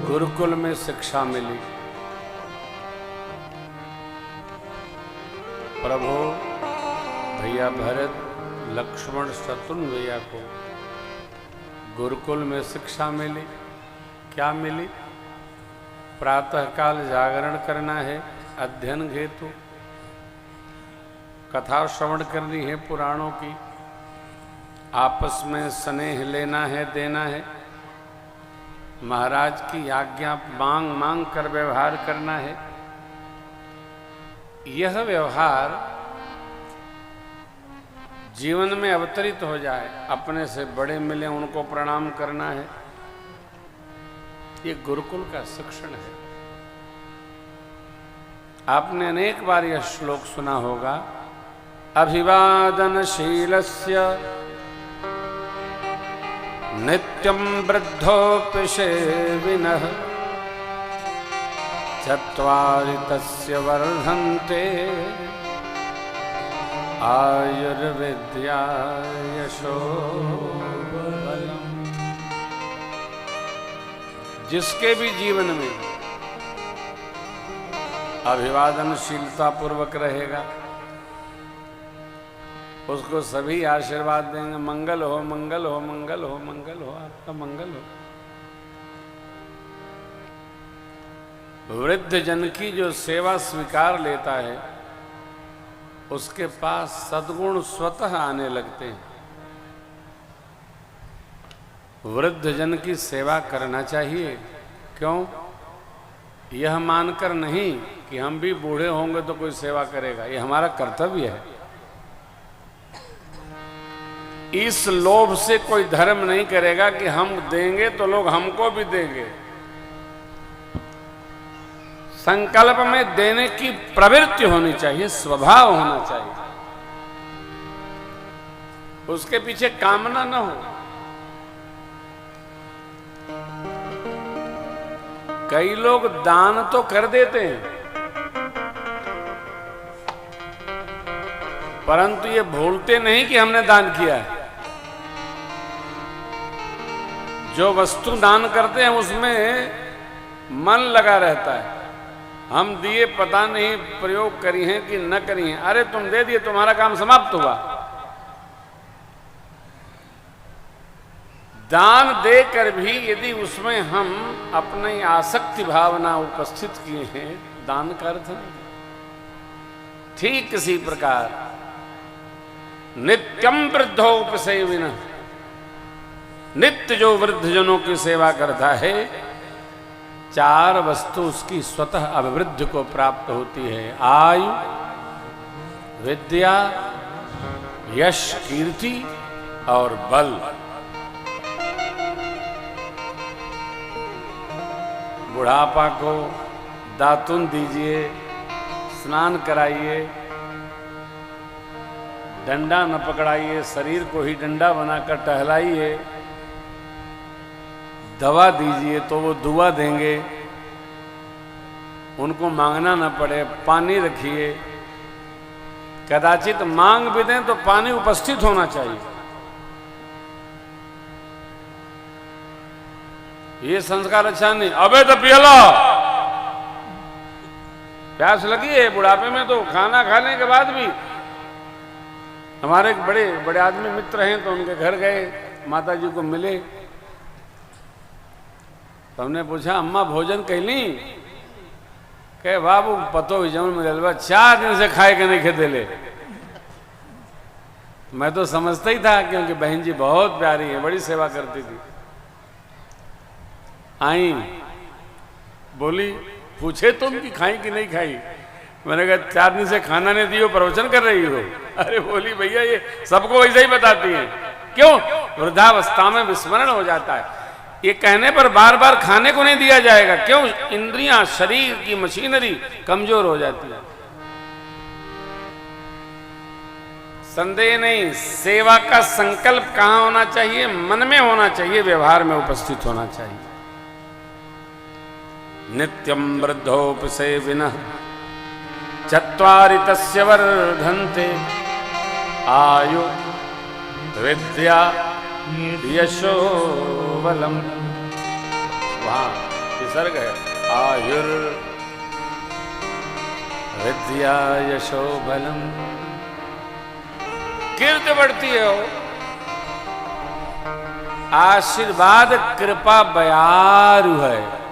गुरुकुल में शिक्षा मिली। प्रभु भैया भरत, लक्ष्मण, शत्रुघ्न भैया को गुरुकुल में शिक्षा मिली। क्या मिली? प्रातःकाल जागरण करना है, अध्ययन हेतु कथा श्रवण करनी है पुराणों की, आपस में स्नेह लेना है, देना है, महाराज की आज्ञा मांग मांग कर व्यवहार करना है। यह व्यवहार जीवन में अवतरित हो जाए, अपने से बड़े मिले उनको प्रणाम करना है, ये गुरुकुल का शिक्षण है। आपने अनेक बार यह श्लोक सुना होगा, अभिवादनशीलस्य नित्यं वृद्धोऽपि सेविनः चत्वारि तस्य वर्धन्ते आयुर्विद्या यशो बलम्। जिसके भी जीवन में अभिवादनशीलता पूर्वक रहेगा, उसको सभी आशीर्वाद देंगे, मंगल हो, मंगल हो, मंगल हो, मंगल हो, आपका मंगल हो। वृद्ध जन की जो सेवा स्वीकार लेता है, उसके पास सद्गुण स्वतः आने लगते हैं। वृद्ध जन की सेवा करना चाहिए। क्यों? यह मानकर नहीं कि हम भी बूढ़े होंगे तो कोई सेवा करेगा, यह हमारा कर्तव्य है। इस लोभ से कोई धर्म नहीं करेगा कि हम देंगे तो लोग हमको भी देंगे। संकल्प में देने की प्रवृत्ति होनी चाहिए, स्वभाव होना चाहिए, उसके पीछे कामना न हो। कई लोग दान तो कर देते हैं, परंतु ये भूलते नहीं कि हमने दान किया है। जो वस्तु दान करते हैं उसमें मन लगा रहता है, हम दिए पता नहीं प्रयोग करी हैं कि न करी हैं। अरे तुम दे दिए, तुम्हारा काम समाप्त हुआ। दान देकर भी यदि उसमें हम अपनी आसक्ति भावना उपस्थित किए हैं, दान का अर्थ नहीं। ठीक इसी प्रकार नित्यम वृद्धोपसेविनः, नित्य जो वृद्धजनों की सेवा करता है, चार वस्तु उसकी स्वतः अभिवृद्धि को प्राप्त होती है। आयु, विद्या, यश, कीर्ति और बल। बुढ़ापा को दातुन दीजिए, स्नान कराइए, डंडा न पकड़ाइए, शरीर को ही डंडा बनाकर टहलाइए, दवा दीजिए तो वो दुआ देंगे, उनको मांगना न पड़े। पानी रखिए, कदाचित मांग भी दें तो पानी उपस्थित होना चाहिए। ये संस्कार अच्छा नहीं। अबे तो पियला, प्यास लगी है बुढ़ापे में, तो खाना खाने के बाद भी। हमारे एक बड़े बड़े आदमी मित्र हैं, तो उनके घर गए, माता जी को मिले, तो हमने पूछा, अम्मा भोजन कैली? कहे बाबू पतो जमन मिलवा, 4 दिन से खाए के नहीं खेते ले। मैं तो समझता ही था, क्योंकि बहन जी बहुत प्यारी है, बड़ी सेवा करती थी। आई बोली, पूछे तुम कि खाई कि नहीं खाई? मैंने कहा 4 दिन से खाना नहीं दियो, प्रवचन कर रही हो। अरे बोली भैया ये सबको वैसे ही बताती हैं। क्यों? वृद्धावस्था में विस्मरण हो जाता है। ये कहने पर बार बार खाने को नहीं दिया जाएगा। क्यों? इंद्रियां, शरीर की मशीनरी कमजोर हो जाती है। संदेह नहीं, सेवा का संकल्प कहां होना चाहिए? मन में होना चाहिए, व्यवहार में उपस्थित होना चाहिए। नित्यं वृद्धोपसेविनः चत्वारि तस्य वर्धन्ते आयु विद्या यशो बलम। वहाँ इस विसर्ग है। आयुर विद्या यशो बलम, कीर्ति बढ़ती है हो, आशीर्वाद कृपा बयारू है।